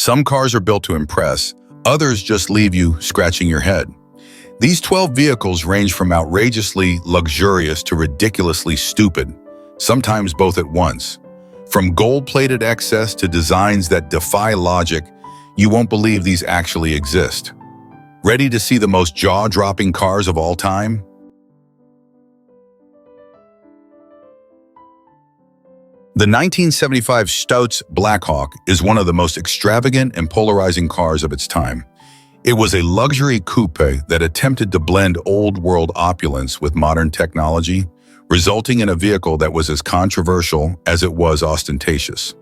Some cars are built to impress, others just leave you scratching your head. These 12 vehicles range from outrageously luxurious to ridiculously stupid, sometimes both at once. From gold-plated excess to designs that defy logic, you won't believe these actually exist. Ready to see the most jaw-dropping cars of all time? The 1975 Stutz Blackhawk is one of the most extravagant and polarizing cars of its time. It was a luxury coupe that attempted to blend old-world opulence with modern technology, resulting in a vehicle that was as controversial as it was ostentatious.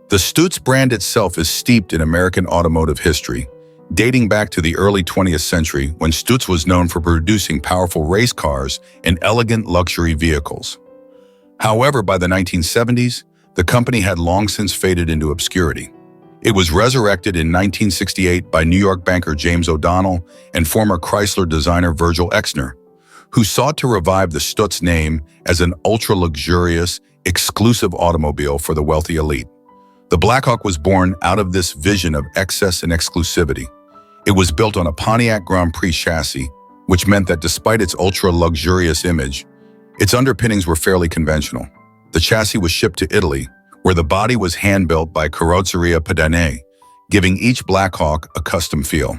The Stutz brand itself is steeped in American automotive history, dating back to the early 20th century when Stutz was known for producing powerful race cars and elegant luxury vehicles. However, by the 1970s, the company had long since faded into obscurity. It was resurrected in 1968 by New York banker James O'Donnell and former Chrysler designer Virgil Exner, who sought to revive the Stutz name as an ultra-luxurious, exclusive automobile for the wealthy elite. The Blackhawk was born out of this vision of excess and exclusivity. It was built on a Pontiac Grand Prix chassis, which meant that despite its ultra-luxurious image, its underpinnings were fairly conventional. The chassis was shipped to Italy, where the body was hand-built by Carrozzeria Pedane, giving each Blackhawk a custom feel.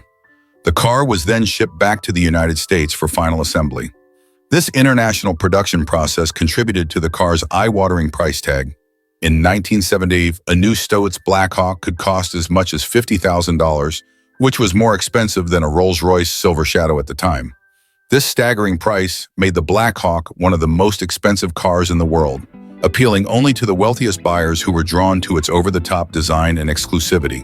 The car was then shipped back to the United States for final assembly. This international production process contributed to the car's eye-watering price tag. In 1970, a new Stutz Blackhawk could cost as much as $50,000, which was more expensive than a Rolls-Royce Silver Shadow at the time. This staggering price made the Blackhawk one of the most expensive cars in the world, appealing only to the wealthiest buyers who were drawn to its over-the-top design and exclusivity.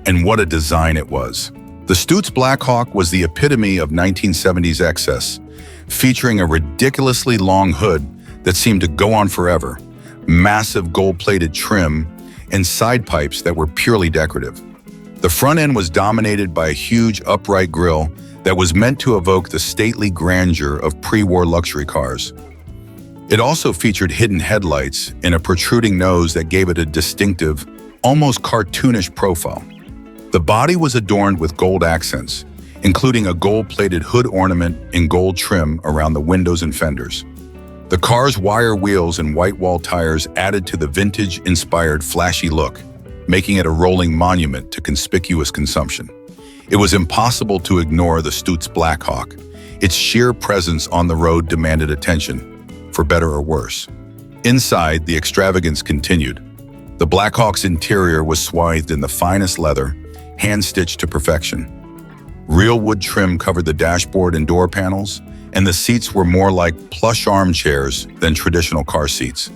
And what a design it was! The Stutz Blackhawk was the epitome of 1970s excess, featuring a ridiculously long hood that seemed to go on forever, massive gold-plated trim, and side pipes that were purely decorative. The front end was dominated by a huge upright grille that was meant to evoke the stately grandeur of pre-war luxury cars. It also featured hidden headlights and a protruding nose that gave it a distinctive, almost cartoonish profile. The body was adorned with gold accents, including a gold-plated hood ornament and gold trim around the windows and fenders. The car's wire wheels and white wall tires added to the vintage-inspired flashy look, making it a rolling monument to conspicuous consumption. It was impossible to ignore the Stutz Blackhawk. Its sheer presence on the road demanded attention, for better or worse. Inside, the extravagance continued. The Blackhawk's interior was swathed in the finest leather, hand-stitched to perfection. Real wood trim covered the dashboard and door panels, and the seats were more like plush armchairs than traditional car seats.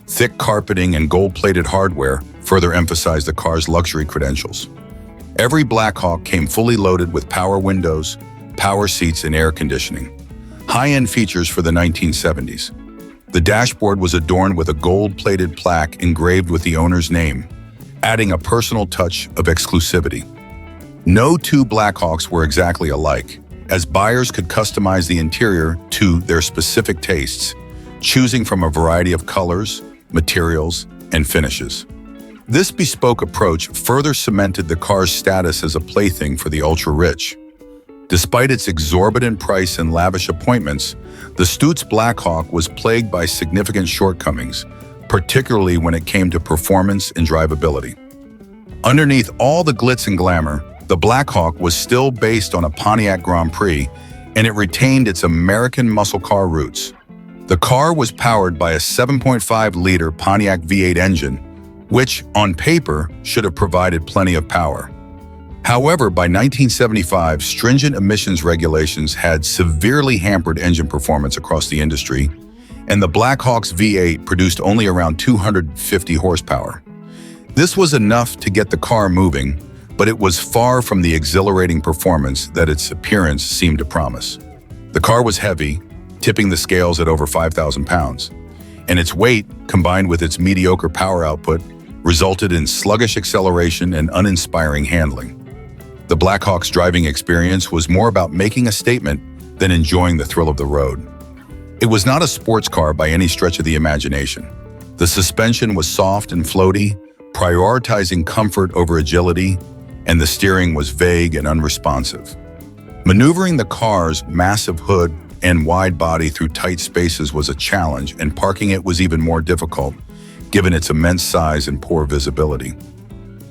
Thick carpeting and gold-plated hardware further emphasized the car's luxury credentials. Every Blackhawk came fully loaded with power windows, power seats, and air conditioning. High-end features for the 1970s. The dashboard was adorned with a gold-plated plaque engraved with the owner's name, adding a personal touch of exclusivity. No two Blackhawks were exactly alike, as buyers could customize the interior to their specific tastes, choosing from a variety of colors, materials, and finishes. This bespoke approach further cemented the car's status as a plaything for the ultra-rich. Despite its exorbitant price and lavish appointments, the Stutz Blackhawk was plagued by significant shortcomings, particularly when it came to performance and drivability. Underneath all the glitz and glamour, the Blackhawk was still based on a Pontiac Grand Prix, and it retained its American muscle car roots. The car was powered by a 7.5-liter Pontiac V8 engine, which, on paper, should have provided plenty of power. However, by 1975, stringent emissions regulations had severely hampered engine performance across the industry, and the Blackhawk's V8 produced only around 250 horsepower. This was enough to get the car moving, but it was far from the exhilarating performance that its appearance seemed to promise. The car was heavy, tipping the scales at over 5,000 pounds, and its weight, combined with its mediocre power output, resulted in sluggish acceleration and uninspiring handling. The Blackhawk's driving experience was more about making a statement than enjoying the thrill of the road. It was not a sports car by any stretch of the imagination. The suspension was soft and floaty, prioritizing comfort over agility, and the steering was vague and unresponsive. Maneuvering the car's massive hood and wide body through tight spaces was a challenge, and parking it was even more difficult, given its immense size and poor visibility.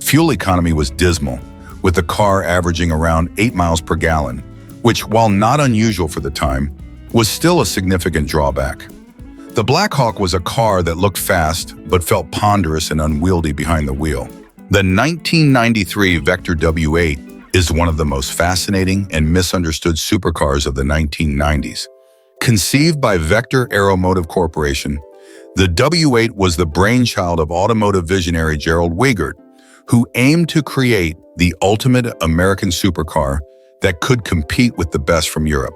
Fuel economy was dismal, with the car averaging around 8 miles per gallon, which, while not unusual for the time, was still a significant drawback. The Blackhawk was a car that looked fast, but felt ponderous and unwieldy behind the wheel. The 1993 Vector W8 is one of the most fascinating and misunderstood supercars of the 1990s. Conceived by Vector Aeromotive Corporation, the W8 was the brainchild of automotive visionary Gerald Weigert, who aimed to create the ultimate American supercar that could compete with the best from Europe.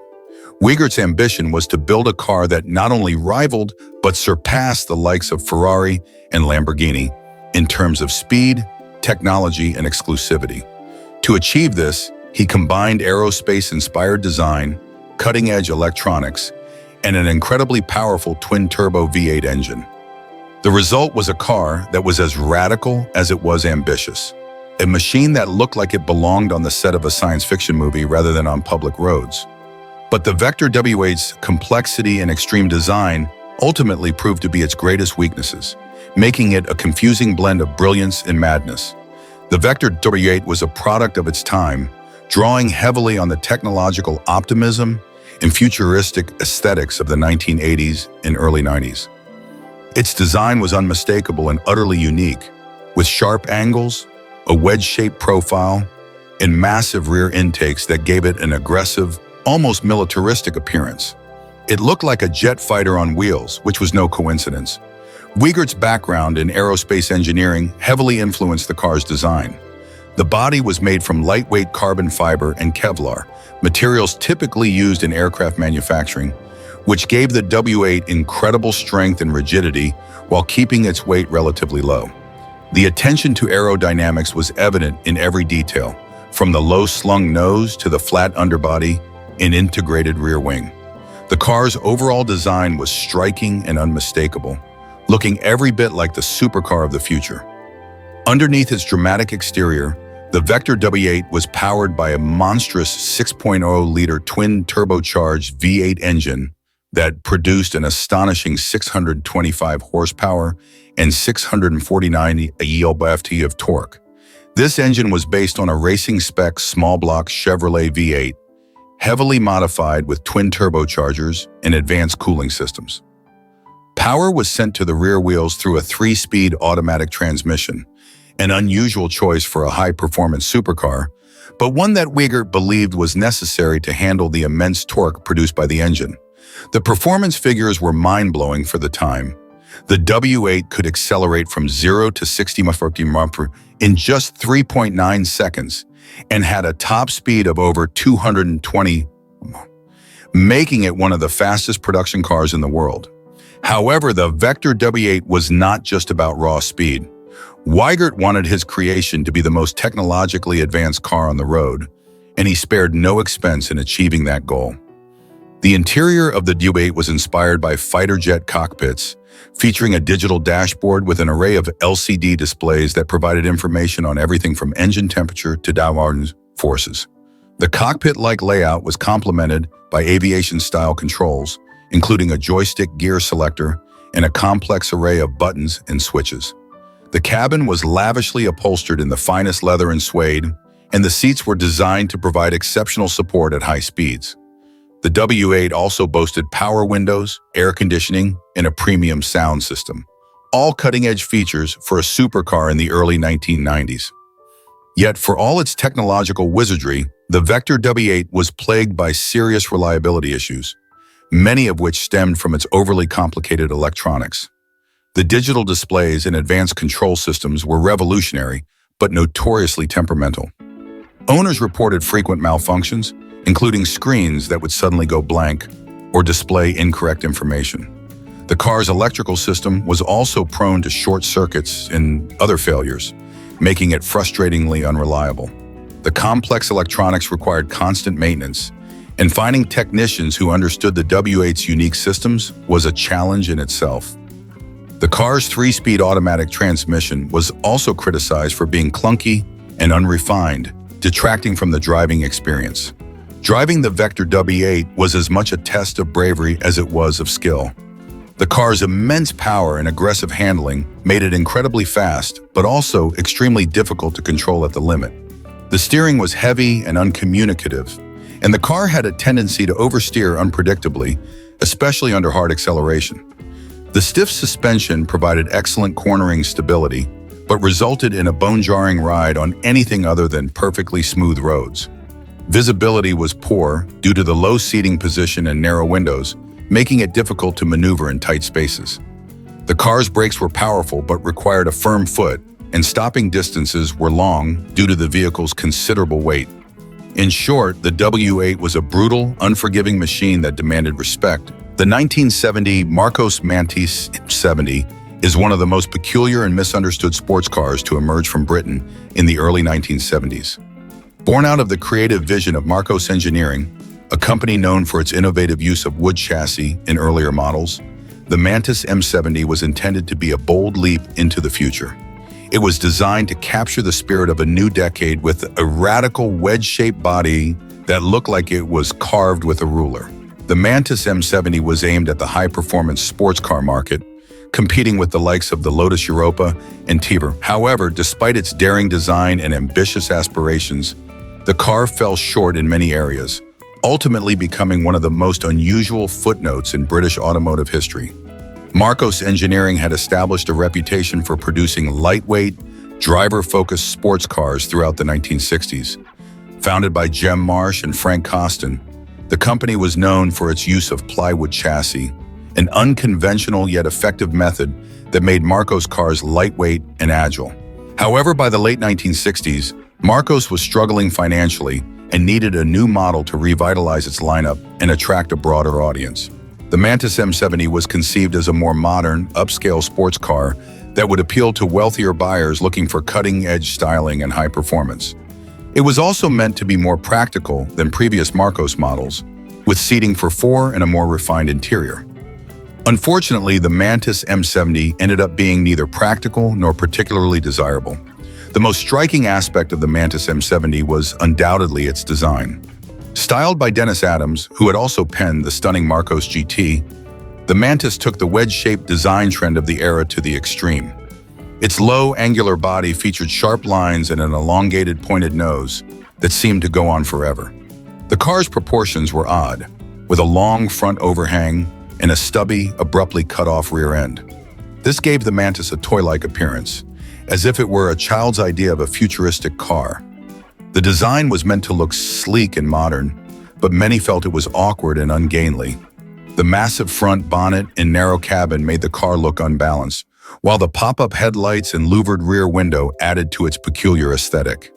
Weigert's ambition was to build a car that not only rivaled, but surpassed the likes of Ferrari and Lamborghini in terms of speed, technology, and exclusivity. To achieve this, he combined aerospace-inspired design, cutting-edge electronics, and an incredibly powerful twin-turbo V8 engine. The result was a car that was as radical as it was ambitious, a machine that looked like it belonged on the set of a science fiction movie rather than on public roads. But the Vector W8's complexity and extreme design ultimately proved to be its greatest weaknesses, making it a confusing blend of brilliance and madness. The Vector W8 was a product of its time, drawing heavily on the technological optimism and futuristic aesthetics of the 1980s and early 90s. Its design was unmistakable and utterly unique, with sharp angles, a wedge-shaped profile, and massive rear intakes that gave it an aggressive, almost militaristic appearance. It looked like a jet fighter on wheels, which was no coincidence. Weigert's background in aerospace engineering heavily influenced the car's design. The body was made from lightweight carbon fiber and Kevlar, materials typically used in aircraft manufacturing, which gave the W8 incredible strength and rigidity while keeping its weight relatively low. The attention to aerodynamics was evident in every detail, from the low-slung nose to the flat underbody and integrated rear wing. The car's overall design was striking and unmistakable, looking every bit like the supercar of the future. Underneath its dramatic exterior, the Vector W8 was powered by a monstrous 6.0-liter twin-turbocharged V8 engine that produced an astonishing 625 horsepower and 649 lb-ft of torque. This engine was based on a racing-spec small-block Chevrolet V8, heavily modified with twin turbochargers and advanced cooling systems. Power was sent to the rear wheels through a 3-speed automatic transmission, an unusual choice for a high-performance supercar, but one that Weigert believed was necessary to handle the immense torque produced by the engine. The performance figures were mind-blowing for the time. The W8 could accelerate from 0 to 60 mph in just 3.9 seconds and had a top speed of over 220, making it one of the fastest production cars in the world. However, the Vector W8 was not just about raw speed. Weigert wanted his creation to be the most technologically advanced car on the road, and he spared no expense in achieving that goal. The interior of the W8 was inspired by fighter jet cockpits, featuring a digital dashboard with an array of LCD displays that provided information on everything from engine temperature to downward forces. The cockpit-like layout was complemented by aviation-style controls, including a joystick gear selector and a complex array of buttons and switches. The cabin was lavishly upholstered in the finest leather and suede, and the seats were designed to provide exceptional support at high speeds. The W8 also boasted power windows, air conditioning, and a premium sound system, all cutting-edge features for a supercar in the early 1990s. Yet, for all its technological wizardry, the Vector W8 was plagued by serious reliability issues, many of which stemmed from its overly complicated electronics. The digital displays and advanced control systems were revolutionary, but notoriously temperamental. Owners reported frequent malfunctions, including screens that would suddenly go blank or display incorrect information. The car's electrical system was also prone to short circuits and other failures, making it frustratingly unreliable. The complex electronics required constant maintenance, and finding technicians who understood the W8's unique systems was a challenge in itself. The car's 3-speed automatic transmission was also criticized for being clunky and unrefined, detracting from the driving experience. Driving the Vector W8 was as much a test of bravery as it was of skill. The car's immense power and aggressive handling made it incredibly fast, but also extremely difficult to control at the limit. The steering was heavy and uncommunicative, and the car had a tendency to oversteer unpredictably, especially under hard acceleration. The stiff suspension provided excellent cornering stability, but resulted in a bone-jarring ride on anything other than perfectly smooth roads. Visibility was poor due to the low seating position and narrow windows, making it difficult to maneuver in tight spaces. The car's brakes were powerful but required a firm foot, and stopping distances were long due to the vehicle's considerable weight. In short, the W8 was a brutal, unforgiving machine that demanded respect. The 1970 Marcos Mantis M70 is one of the most peculiar and misunderstood sports cars to emerge from Britain in the early 1970s. Born out of the creative vision of Marcos Engineering, a company known for its innovative use of wood chassis in earlier models, the Mantis M70 was intended to be a bold leap into the future. It was designed to capture the spirit of a new decade with a radical wedge-shaped body that looked like it was carved with a ruler. The Mantis M70 was aimed at the high-performance sports car market, competing with the likes of the Lotus Europa and Tiber. However, despite its daring design and ambitious aspirations, the car fell short in many areas, ultimately becoming one of the most unusual footnotes in British automotive history. Marcos Engineering had established a reputation for producing lightweight, driver-focused sports cars throughout the 1960s. Founded by Jem Marsh and Frank Costin, the company was known for its use of plywood chassis, an unconventional yet effective method that made Marcos cars lightweight and agile. However, by the late 1960s, Marcos was struggling financially and needed a new model to revitalize its lineup and attract a broader audience. The Mantis M70 was conceived as a more modern, upscale sports car that would appeal to wealthier buyers looking for cutting-edge styling and high performance. It was also meant to be more practical than previous Marcos models, with seating for four and a more refined interior. Unfortunately, the Mantis M70 ended up being neither practical nor particularly desirable. The most striking aspect of the Mantis M70 was undoubtedly its design. Styled by Dennis Adams, who had also penned the stunning Marcos GT, the Mantis took the wedge-shaped design trend of the era to the extreme. Its low, angular body featured sharp lines and an elongated, pointed nose that seemed to go on forever. The car's proportions were odd, with a long front overhang and a stubby, abruptly cut-off rear end. This gave the Mantis a toy-like appearance, as if it were a child's idea of a futuristic car. The design was meant to look sleek and modern, but many felt it was awkward and ungainly. The massive front bonnet and narrow cabin made the car look unbalanced, while the pop-up headlights and louvered rear window added to its peculiar aesthetic.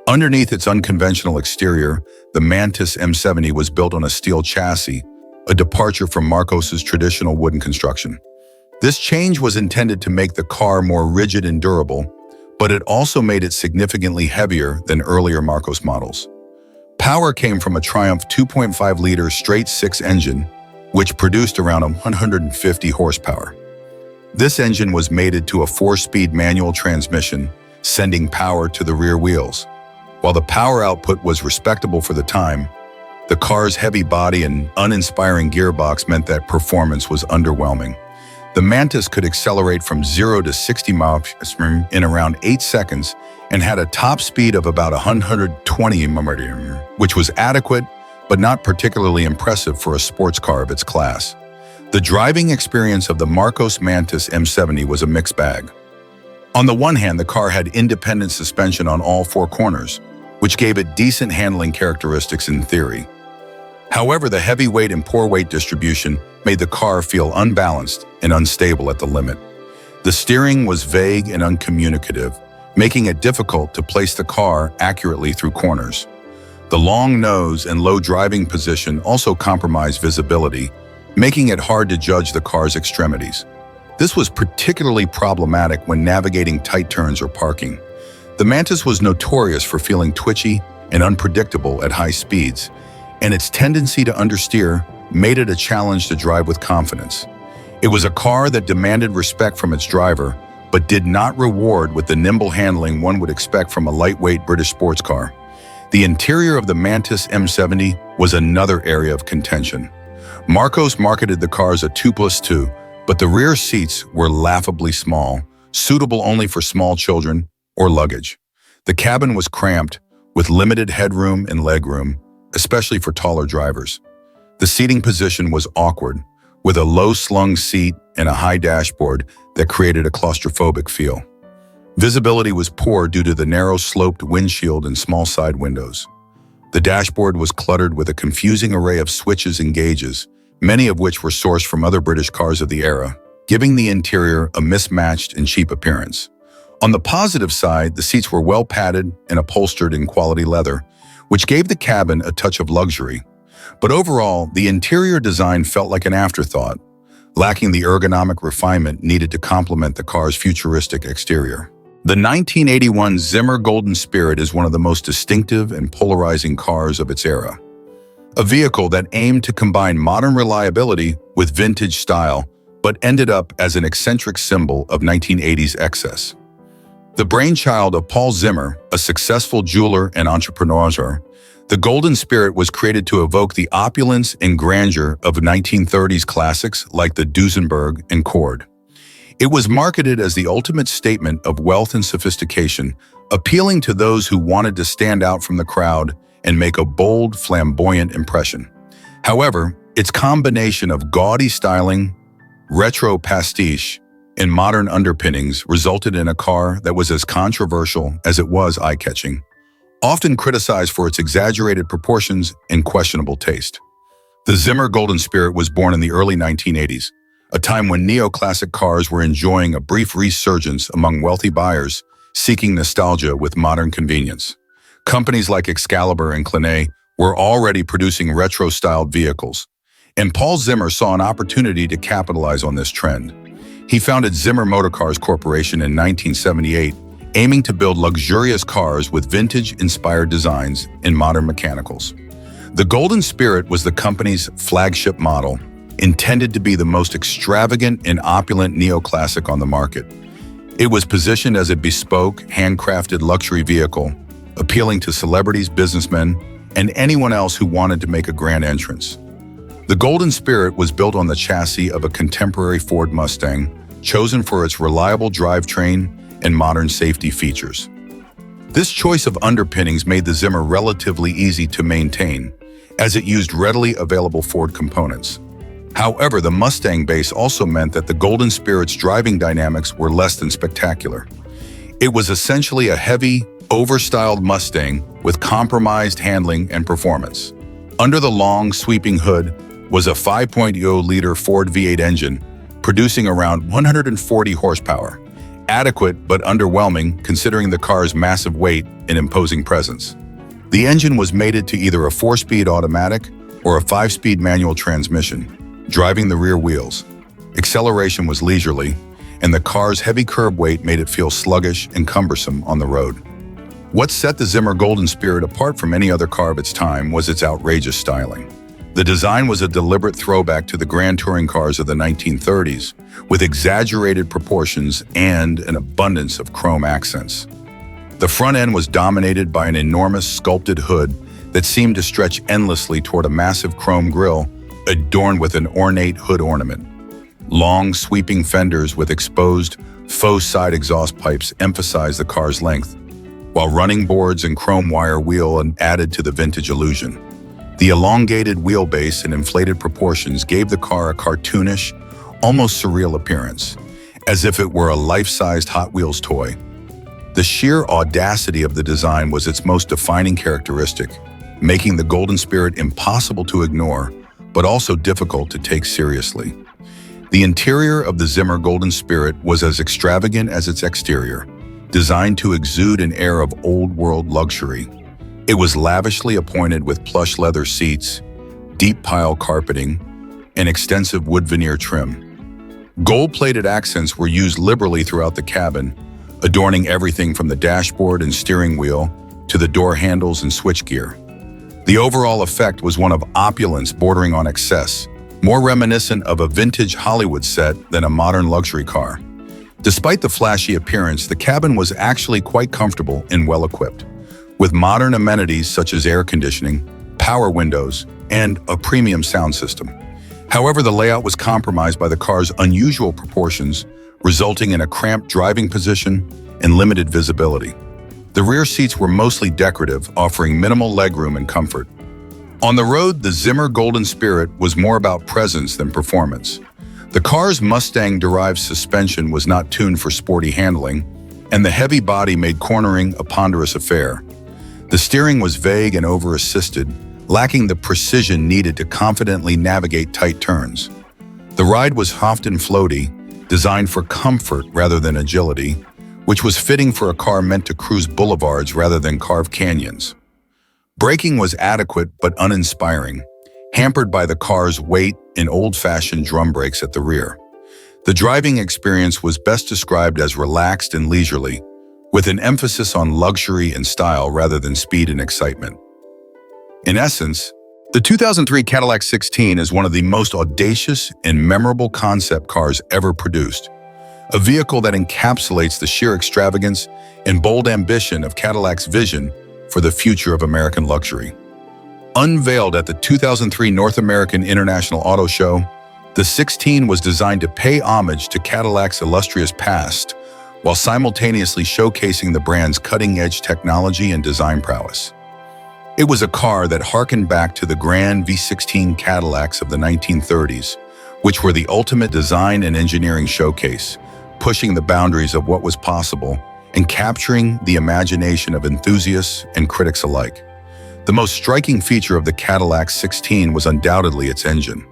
Underneath its unconventional exterior, the Mantis M70 was built on a steel chassis, a departure from Marcos's traditional wooden construction. This change was intended to make the car more rigid and durable, but it also made it significantly heavier than earlier Marcos models. Power came from a Triumph 2.5-liter straight-six engine, which produced around 150 horsepower. This engine was mated to a 4-speed manual transmission, sending power to the rear wheels. While the power output was respectable for the time, the car's heavy body and uninspiring gearbox meant that performance was underwhelming. The Mantis could accelerate from 0 to 60 miles in around 8 seconds and had a top speed of about 120 mph, which was adequate but not particularly impressive for a sports car of its class. The driving experience of the Marcos Mantis M70 was a mixed bag. On the one hand, the car had independent suspension on all four corners, which gave it decent handling characteristics in theory. However, the heavy weight and poor weight distribution made the car feel unbalanced and unstable at the limit. The steering was vague and uncommunicative, making it difficult to place the car accurately through corners. The long nose and low driving position also compromised visibility, making it hard to judge the car's extremities. This was particularly problematic when navigating tight turns or parking. The Mantis was notorious for feeling twitchy and unpredictable at high speeds, and its tendency to understeer made it a challenge to drive with confidence. It was a car that demanded respect from its driver, but did not reward with the nimble handling one would expect from a lightweight British sports car. The interior of the Mantis M70 was another area of contention. Marcos marketed the car as a 2+2, but the rear seats were laughably small, suitable only for small children or luggage. The cabin was cramped, with limited headroom and legroom, especially for taller drivers. The seating position was awkward, with a low-slung seat and a high dashboard that created a claustrophobic feel. Visibility was poor due to the narrow sloped windshield and small side windows. The dashboard was cluttered with a confusing array of switches and gauges, many of which were sourced from other British cars of the era, giving the interior a mismatched and cheap appearance. On the positive side, the seats were well padded and upholstered in quality leather, which gave the cabin a touch of luxury. But overall, the interior design felt like an afterthought, lacking the ergonomic refinement needed to complement the car's futuristic exterior. The 1981 Zimmer Golden Spirit is one of the most distinctive and polarizing cars of its era. A vehicle that aimed to combine modern reliability with vintage style, but ended up as an eccentric symbol of 1980s excess. The brainchild of Paul Zimmer, a successful jeweler and entrepreneur, the Golden Spirit was created to evoke the opulence and grandeur of 1930s classics like the Duesenberg and Cord. It was marketed as the ultimate statement of wealth and sophistication, appealing to those who wanted to stand out from the crowd and make a bold, flamboyant impression. However, its combination of gaudy styling, retro pastiche, and modern underpinnings resulted in a car that was as controversial as it was eye-catching, often criticized for its exaggerated proportions and questionable taste. The Zimmer Golden Spirit was born in the early 1980s, a time when neoclassic cars were enjoying a brief resurgence among wealthy buyers seeking nostalgia with modern convenience. Companies like Excalibur and Clenay were already producing retro-styled vehicles, and Paul Zimmer saw an opportunity to capitalize on this trend. He founded Zimmer Motorcars Corporation in 1978, aiming to build luxurious cars with vintage-inspired designs and modern mechanicals. The Golden Spirit was the company's flagship model, intended to be the most extravagant and opulent neoclassic on the market. It was positioned as a bespoke, handcrafted luxury vehicle, appealing to celebrities, businessmen, and anyone else who wanted to make a grand entrance. The Golden Spirit was built on the chassis of a contemporary Ford Mustang, chosen for its reliable drivetrain and modern safety features. This choice of underpinnings made the Zimmer relatively easy to maintain, as it used readily available Ford components. However, the Mustang base also meant that the Golden Spirit's driving dynamics were less than spectacular. It was essentially a heavy, overstyled Mustang with compromised handling and performance. Under the long, sweeping hood was a 5.0-liter Ford V8 engine, producing around 140 horsepower, adequate but underwhelming considering the car's massive weight and imposing presence. The engine was mated to either a 4-speed automatic or a 5-speed manual transmission, driving the rear wheels. Acceleration was leisurely, and the car's heavy curb weight made it feel sluggish and cumbersome on the road. What set the Zimmer Golden Spirit apart from any other car of its time was its outrageous styling. The design was a deliberate throwback to the grand touring cars of the 1930s, with exaggerated proportions and an abundance of chrome accents. The front end was dominated by an enormous sculpted hood that seemed to stretch endlessly toward a massive chrome grille adorned with an ornate hood ornament. Long, sweeping fenders with exposed, faux side exhaust pipes emphasized the car's length, while running boards and chrome wire wheel added to the vintage illusion. The elongated wheelbase and inflated proportions gave the car a cartoonish, almost surreal appearance, as if it were a life-sized Hot Wheels toy. The sheer audacity of the design was its most defining characteristic, making the Golden Spirit impossible to ignore, but also difficult to take seriously. The interior of the Zimmer Golden Spirit was as extravagant as its exterior, designed to exude an air of old-world luxury. It was lavishly appointed with plush leather seats, deep pile carpeting, and extensive wood veneer trim. Gold-plated accents were used liberally throughout the cabin, adorning everything from the dashboard and steering wheel to the door handles and switchgear. The overall effect was one of opulence bordering on excess, more reminiscent of a vintage Hollywood set than a modern luxury car. Despite the flashy appearance, the cabin was actually quite comfortable and well-equipped, with modern amenities such as air conditioning, power windows, and a premium sound system. However, the layout was compromised by the car's unusual proportions, resulting in a cramped driving position and limited visibility. The rear seats were mostly decorative, offering minimal legroom and comfort. On the road, the Zimmer Golden Spirit was more about presence than performance. The car's Mustang-derived suspension was not tuned for sporty handling, and the heavy body made cornering a ponderous affair. The steering was vague and over-assisted, lacking the precision needed to confidently navigate tight turns. The ride was soft and floaty, designed for comfort rather than agility, which was fitting for a car meant to cruise boulevards rather than carve canyons. Braking was adequate but uninspiring, hampered by the car's weight and old-fashioned drum brakes at the rear. The driving experience was best described as relaxed and leisurely, with an emphasis on luxury and style rather than speed and excitement. In essence, the 2003 Cadillac Sixteen is one of the most audacious and memorable concept cars ever produced, a vehicle that encapsulates the sheer extravagance and bold ambition of Cadillac's vision for the future of American luxury. Unveiled at the 2003 North American International Auto Show, the Sixteen was designed to pay homage to Cadillac's illustrious past while simultaneously showcasing the brand's cutting-edge technology and design prowess. It was a car that harkened back to the grand V16 Cadillacs of the 1930s, which were the ultimate design and engineering showcase, pushing the boundaries of what was possible and capturing the imagination of enthusiasts and critics alike. The most striking feature of the Cadillac Sixteen was undoubtedly its engine.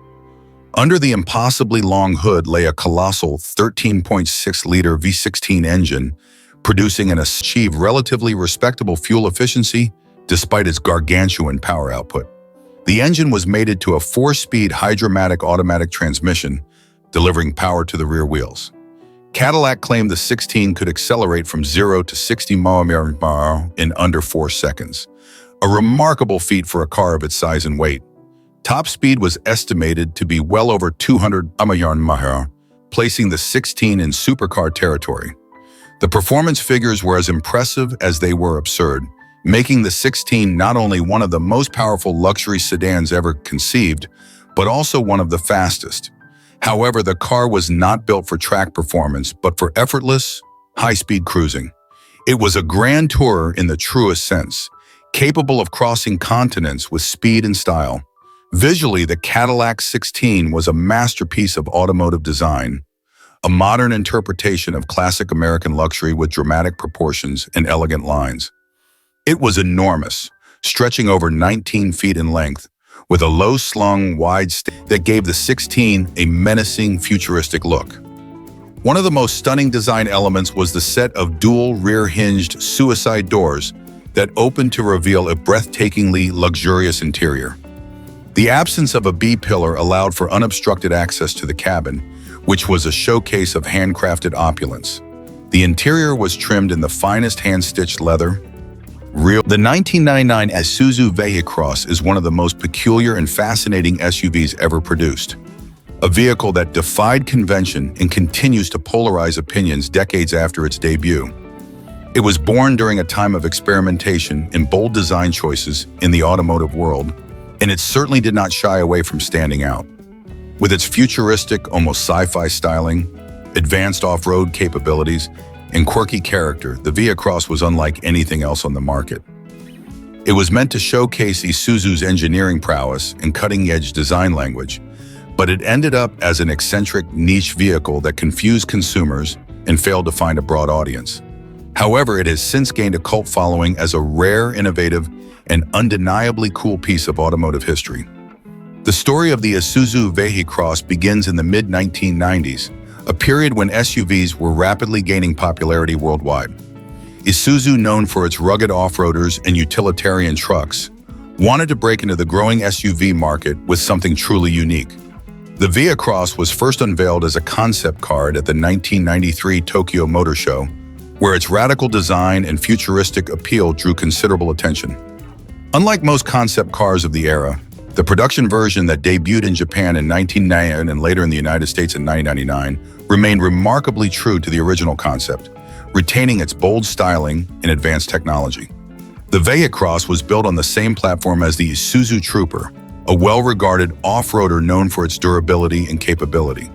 Under the impossibly long hood lay a colossal 13.6-liter V16 engine, producing an achieved relatively respectable fuel efficiency despite its gargantuan power output. The engine was mated to a 4-speed hydromatic automatic transmission, delivering power to the rear wheels. Cadillac claimed the Sixteen could accelerate from 0 to 60 mph in under 4 seconds, a remarkable feat for a car of its size and weight. Top speed was estimated to be well over 200 mph, placing the Sixteen in supercar territory. The performance figures were as impressive as they were absurd, making the Sixteen not only one of the most powerful luxury sedans ever conceived, but also one of the fastest. However, the car was not built for track performance, but for effortless, high-speed cruising. It was a grand tourer in the truest sense, capable of crossing continents with speed and style. Visually, the Cadillac Sixteen was a masterpiece of automotive design, a modern interpretation of classic American luxury with dramatic proportions and elegant lines. It was enormous, stretching over 19 feet in length, with a low-slung, wide stand that gave the Sixteen a menacing, futuristic look. One of the most stunning design elements was the set of dual rear-hinged suicide doors that opened to reveal a breathtakingly luxurious interior. The absence of a B-pillar allowed for unobstructed access to the cabin, which was a showcase of handcrafted opulence. The interior was trimmed in the finest hand-stitched leather. The 1999 Isuzu VehiCROSS is one of the most peculiar and fascinating SUVs ever produced. A vehicle that defied convention and continues to polarize opinions decades after its debut. It was born during a time of experimentation and bold design choices in the automotive world, and it certainly did not shy away from standing out. With its futuristic, almost sci-fi styling, advanced off-road capabilities, and quirky character, the VehiCROSS was unlike anything else on the market. It was meant to showcase Isuzu's engineering prowess and cutting-edge design language, but it ended up as an eccentric niche vehicle that confused consumers and failed to find a broad audience. However, it has since gained a cult following as a rare, innovative, and undeniably cool piece of automotive history. The story of the Isuzu VehiCROSS begins in the mid-1990s, a period when SUVs were rapidly gaining popularity worldwide. Isuzu, known for its rugged off-roaders and utilitarian trucks, wanted to break into the growing SUV market with something truly unique. The VehiCROSS was first unveiled as a concept car at the 1993 Tokyo Motor Show, where its radical design and futuristic appeal drew considerable attention. Unlike most concept cars of the era, The production version that debuted in Japan in 1990 and later in the United States in 1999 remained remarkably true to the original concept, retaining its bold styling and advanced technology. The VehiCROSS was built on the same platform as the Isuzu Trooper, a well-regarded off-roader known for its durability and capability.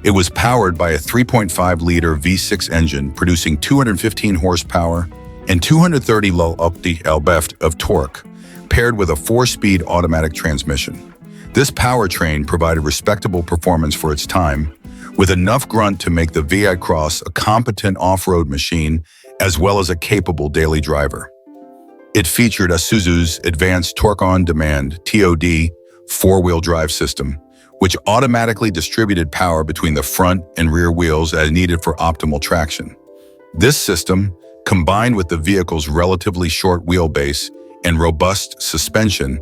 It was powered by a 3.5-liter V6 engine producing 215 horsepower and 230 lb-ft of torque, paired with a 4-speed automatic transmission. This powertrain provided respectable performance for its time, with enough grunt to make the VehiCROSS a competent off-road machine as well as a capable daily driver. It featured Isuzu's advanced torque-on-demand (TOD) four-wheel drive system, which automatically distributed power between the front and rear wheels as needed for optimal traction. This system, combined with the vehicle's relatively short wheelbase and robust suspension,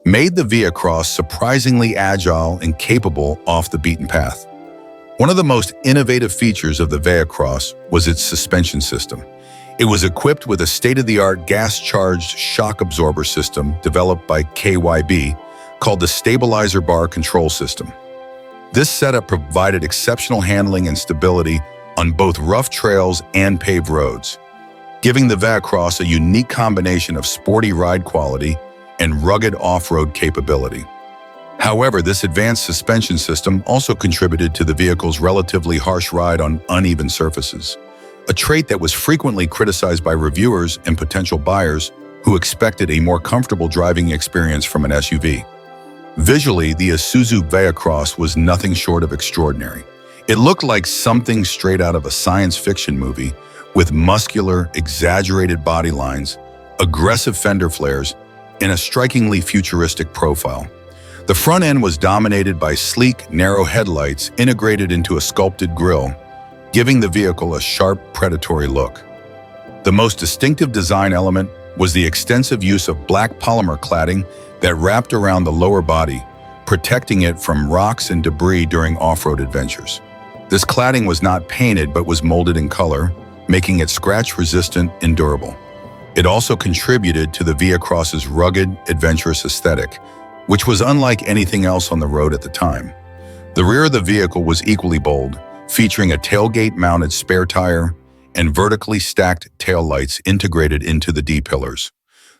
made the VehiCROSS surprisingly agile and capable off the beaten path. One of the most innovative features of the VehiCROSS was its suspension system. It was equipped with a state-of-the-art gas-charged shock absorber system developed by KYB called the Stabilizer Bar Control System. This setup provided exceptional handling and stability on both rough trails and paved roads, giving the VehiCROSS a unique combination of sporty ride quality and rugged off-road capability. However, this advanced suspension system also contributed to the vehicle's relatively harsh ride on uneven surfaces, a trait that was frequently criticized by reviewers and potential buyers who expected a more comfortable driving experience from an SUV. Visually, the Isuzu VehiCROSS was nothing short of extraordinary. It looked like something straight out of a science fiction movie, with muscular, exaggerated body lines, aggressive fender flares, and a strikingly futuristic profile. The front end was dominated by sleek, narrow headlights integrated into a sculpted grille, giving the vehicle a sharp, predatory look. The most distinctive design element was the extensive use of black polymer cladding that wrapped around the lower body, protecting it from rocks and debris during off-road adventures. This cladding was not painted but was molded in color, making it scratch-resistant and durable. It also contributed to the VehiCROSS's rugged, adventurous aesthetic, which was unlike anything else on the road at the time. The rear of the vehicle was equally bold, featuring a tailgate-mounted spare tire and vertically stacked taillights integrated into the D-pillars.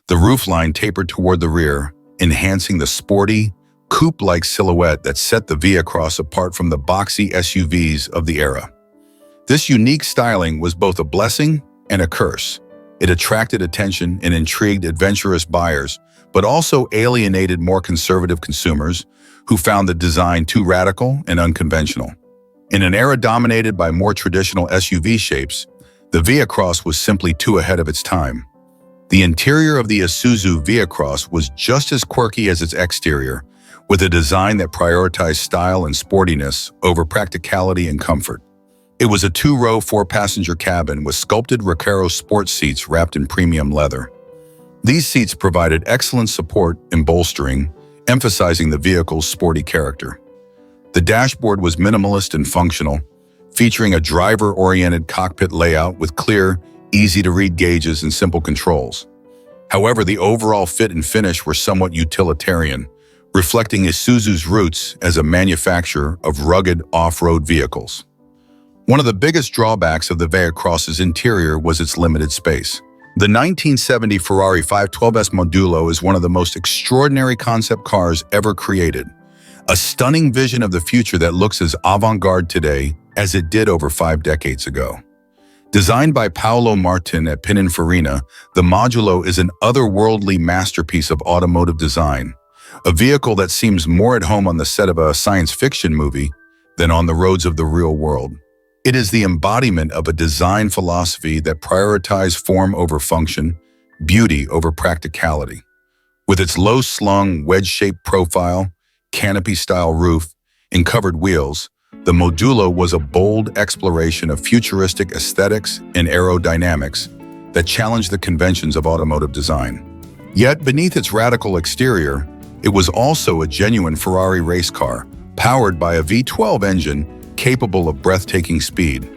The roofline tapered toward the rear, enhancing the sporty, coupe-like silhouette that set the VehiCROSS apart from the boxy SUVs of the era. This unique styling was both a blessing and a curse. It attracted attention and intrigued adventurous buyers, but also alienated more conservative consumers who found the design too radical and unconventional. In an era dominated by more traditional SUV shapes, the VehiCROSS was simply too ahead of its time. The interior of the Isuzu VehiCROSS was just as quirky as its exterior, with a design that prioritized style and sportiness over practicality and comfort. It was a 2-row 4-passenger cabin with sculpted Recaro sports seats wrapped in premium leather. These seats provided excellent support and bolstering, emphasizing the vehicle's sporty character. The dashboard was minimalist and functional, featuring a driver-oriented cockpit layout with clear, easy-to-read gauges and simple controls. However, the overall fit and finish were somewhat utilitarian, reflecting Isuzu's roots as a manufacturer of rugged off-road vehicles. One of the biggest drawbacks of the VehiCROSS's interior was its limited space. The 1970 Ferrari 512S Modulo is one of the most extraordinary concept cars ever created, a stunning vision of the future that looks as avant-garde today as it did over 5 decades ago. Designed by Paolo Martin at Pininfarina, the Modulo is an otherworldly masterpiece of automotive design, a vehicle that seems more at home on the set of a science fiction movie than on the roads of the real world. It is the embodiment of a design philosophy that prioritizes form over function, beauty over practicality. With its low-slung, wedge-shaped profile, canopy-style roof, and covered wheels, the Modulo was a bold exploration of futuristic aesthetics and aerodynamics that challenged the conventions of automotive design. Yet, beneath its radical exterior, it was also a genuine Ferrari race car, powered by a V12 engine capable of breathtaking speed.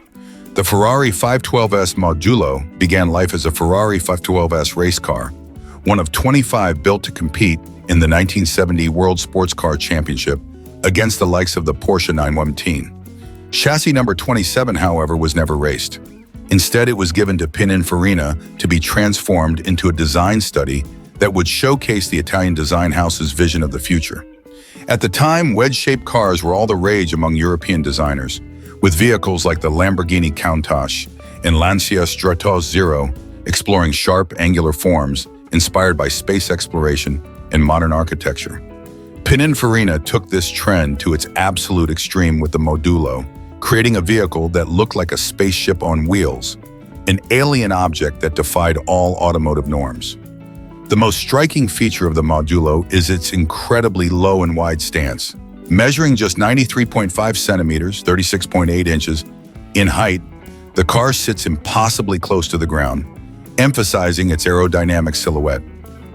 The Ferrari 512S Modulo began life as a Ferrari 512S race car, one of 25 built to compete in the 1970 World Sports Car Championship against the likes of the Porsche 911. Chassis number 27, however, was never raced. Instead, it was given to Pininfarina to be transformed into a design study that would showcase the Italian design house's vision of the future. At the time, wedge-shaped cars were all the rage among European designers, with vehicles like the Lamborghini Countach and Lancia Stratos Zero exploring sharp, angular forms inspired by space exploration and modern architecture. Pininfarina took this trend to its absolute extreme with the Modulo, creating a vehicle that looked like a spaceship on wheels, an alien object that defied all automotive norms. The most striking feature of the Modulo is its incredibly low and wide stance. Measuring just 93.5 centimeters, 36.8 inches, in height, the car sits impossibly close to the ground, emphasizing its aerodynamic silhouette.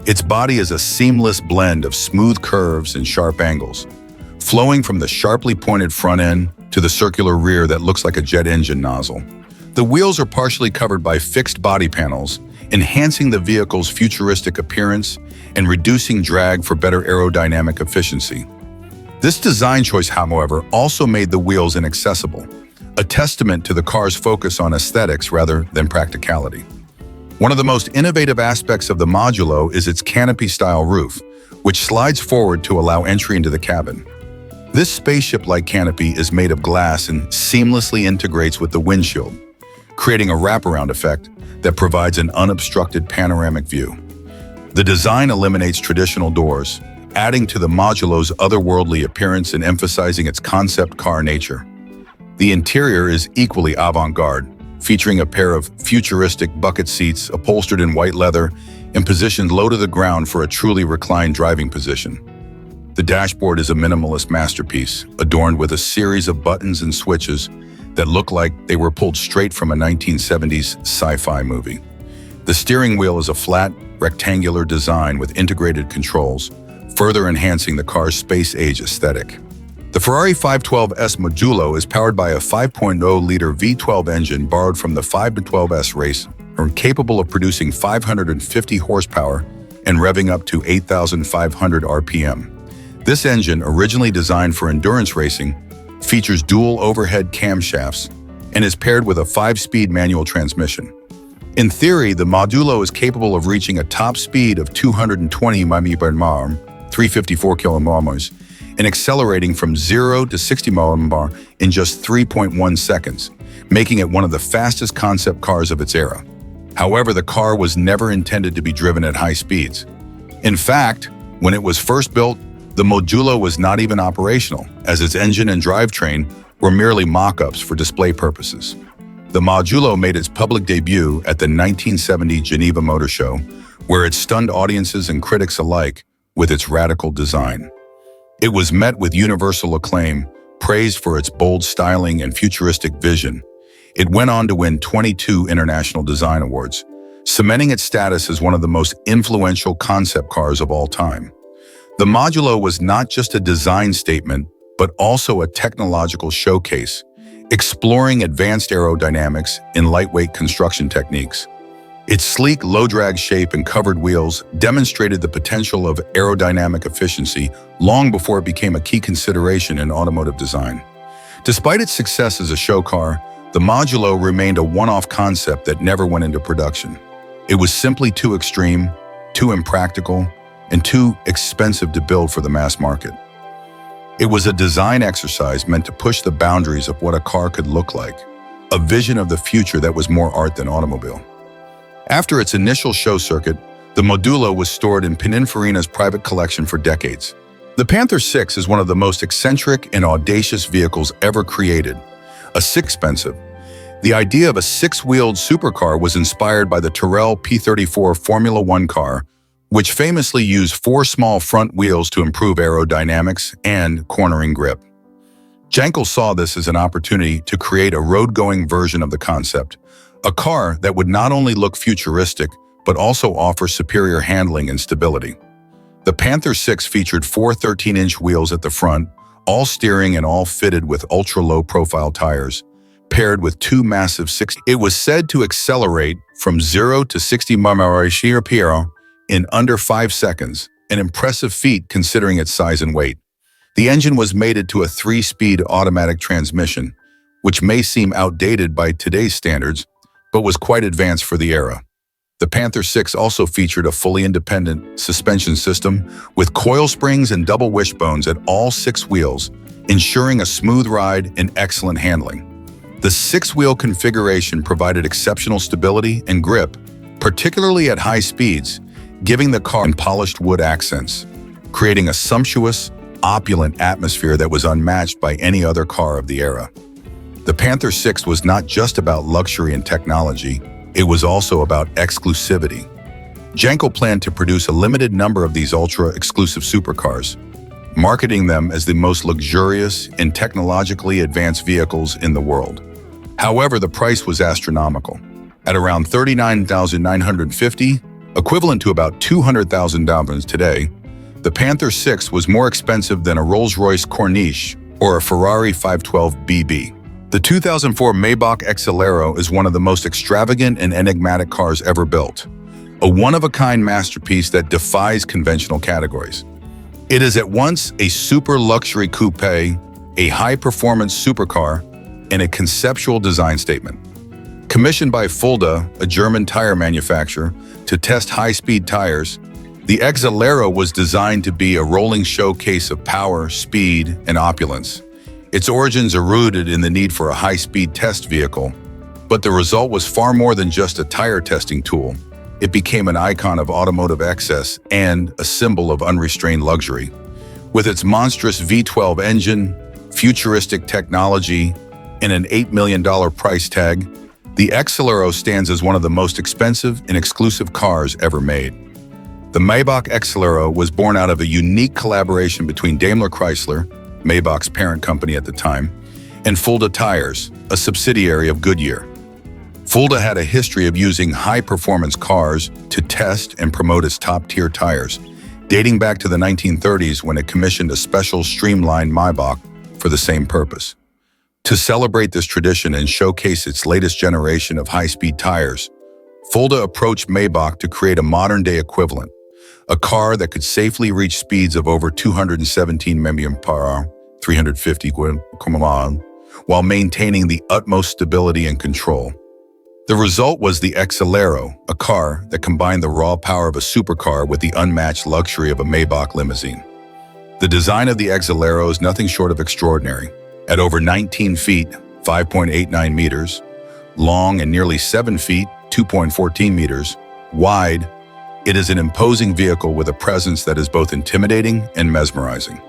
Its body is a seamless blend of smooth curves and sharp angles, flowing from the sharply pointed front end to the circular rear that looks like a jet engine nozzle. The wheels are partially covered by fixed body panels, enhancing the vehicle's futuristic appearance and reducing drag for better aerodynamic efficiency. This design choice, however, also made the wheels inaccessible, a testament to the car's focus on aesthetics rather than practicality. One of the most innovative aspects of the Modulo is its canopy-style roof, which slides forward to allow entry into the cabin. This spaceship-like canopy is made of glass and seamlessly integrates with the windshield, creating a wraparound effect that provides an unobstructed panoramic view. The design eliminates traditional doors, adding to the Modulo's otherworldly appearance and emphasizing its concept car nature. The interior is equally avant-garde, featuring a pair of futuristic bucket seats upholstered in white leather and positioned low to the ground for a truly reclined driving position. The dashboard is a minimalist masterpiece, adorned with a series of buttons and switches that look like they were pulled straight from a 1970s sci-fi movie. The steering wheel is a flat, rectangular design with integrated controls, further enhancing the car's space-age aesthetic. The Ferrari 512S Modulo is powered by a 5.0-liter V12 engine borrowed from the 512S race and capable of producing 550 horsepower and revving up to 8,500 RPM. This engine, originally designed for endurance racing, features dual overhead camshafts and is paired with a 5-speed manual transmission. In theory, the Modulo is capable of reaching a top speed of 220 mph, 354 km, and accelerating from 0 to 60 mph in just 3.1 seconds, making it one of the fastest concept cars of its era. However, the car was never intended to be driven at high speeds. In fact, when it was first built, the Modulo was not even operational, as its engine and drivetrain were merely mock-ups for display purposes. The Modulo made its public debut at the 1970 Geneva Motor Show, where it stunned audiences and critics alike with its radical design. It was met with universal acclaim, praised for its bold styling and futuristic vision. It went on to win 22 international design awards, cementing its status as one of the most influential concept cars of all time. The Modulo was not just a design statement, but also a technological showcase, exploring advanced aerodynamics in lightweight construction techniques. Its sleek, low-drag shape and covered wheels demonstrated the potential of aerodynamic efficiency long before it became a key consideration in automotive design. Despite its success as a show car, the Modulo remained a one-off concept that never went into production. It was simply too extreme, too impractical, and too expensive to build for the mass market. It was a design exercise meant to push the boundaries of what a car could look like, a vision of the future that was more art than automobile. After its initial show circuit, the Modulo was stored in Pininfarina's private collection for decades. The Panther 6 is one of the most eccentric and audacious vehicles ever created. Expensive. The idea of a six-wheeled supercar was inspired by the Tyrrell P34 Formula One car, which famously used four small front wheels to improve aerodynamics and cornering grip. Jankel saw this as an opportunity to create a road-going version of the concept, a car that would not only look futuristic, but also offer superior handling and stability. The Panther 6 featured four 13-inch wheels at the front, all steering and all fitted with ultra-low profile tires, paired with two massive 6. It was said to accelerate from 0 to 60 mph in under 5 seconds, an impressive feat considering its size and weight. The engine was mated to a 3-speed automatic transmission, which may seem outdated by today's standards, but was quite advanced for the era. The Panther 6 also featured a fully independent suspension system with coil springs and double wishbones at all 6 wheels, ensuring a smooth ride and excellent handling. The 6-wheel configuration provided exceptional stability and grip, particularly at high speeds, giving the car polished wood accents, creating a sumptuous, opulent atmosphere that was unmatched by any other car of the era. The Panther 6 was not just about luxury and technology, it was also about exclusivity. Janko planned to produce a limited number of these ultra-exclusive supercars, marketing them as the most luxurious and technologically advanced vehicles in the world. However, the price was astronomical. At around $39,950, equivalent to about $200,000 today, the Panther 6 was more expensive than a Rolls-Royce Corniche or a Ferrari 512 BB. The 2004 Maybach Exelero is one of the most extravagant and enigmatic cars ever built, a one-of-a-kind masterpiece that defies conventional categories. It is at once a super luxury coupe, a high-performance supercar, and a conceptual design statement. Commissioned by Fulda, a German tire manufacturer, to test high-speed tires, the Exelero was designed to be a rolling showcase of power, speed, and opulence. Its origins are rooted in the need for a high-speed test vehicle, but the result was far more than just a tire testing tool. It became an icon of automotive excess and a symbol of unrestrained luxury. With its monstrous V12 engine, futuristic technology, and an $8 million price tag, the Exelero stands as one of the most expensive and exclusive cars ever made. The Maybach Exelero was born out of a unique collaboration between Daimler Chrysler, Maybach's parent company at the time, and Fulda Tires, a subsidiary of Goodyear. Fulda had a history of using high-performance cars to test and promote its top-tier tires, dating back to the 1930s when it commissioned a special streamlined Maybach for the same purpose. To celebrate this tradition and showcase its latest generation of high-speed tires, Fulda approached Maybach to create a modern-day equivalent, a car that could safely reach speeds of over 217 mph, 350 km/h, while maintaining the utmost stability and control. The result was the Exelero, a car that combined the raw power of a supercar with the unmatched luxury of a Maybach limousine. The design of the Exelero is nothing short of extraordinary. At over 19 feet, 5.89 meters, long and nearly 7 feet, 2.14 meters, wide, it is an imposing vehicle with a presence that is both intimidating and mesmerizing.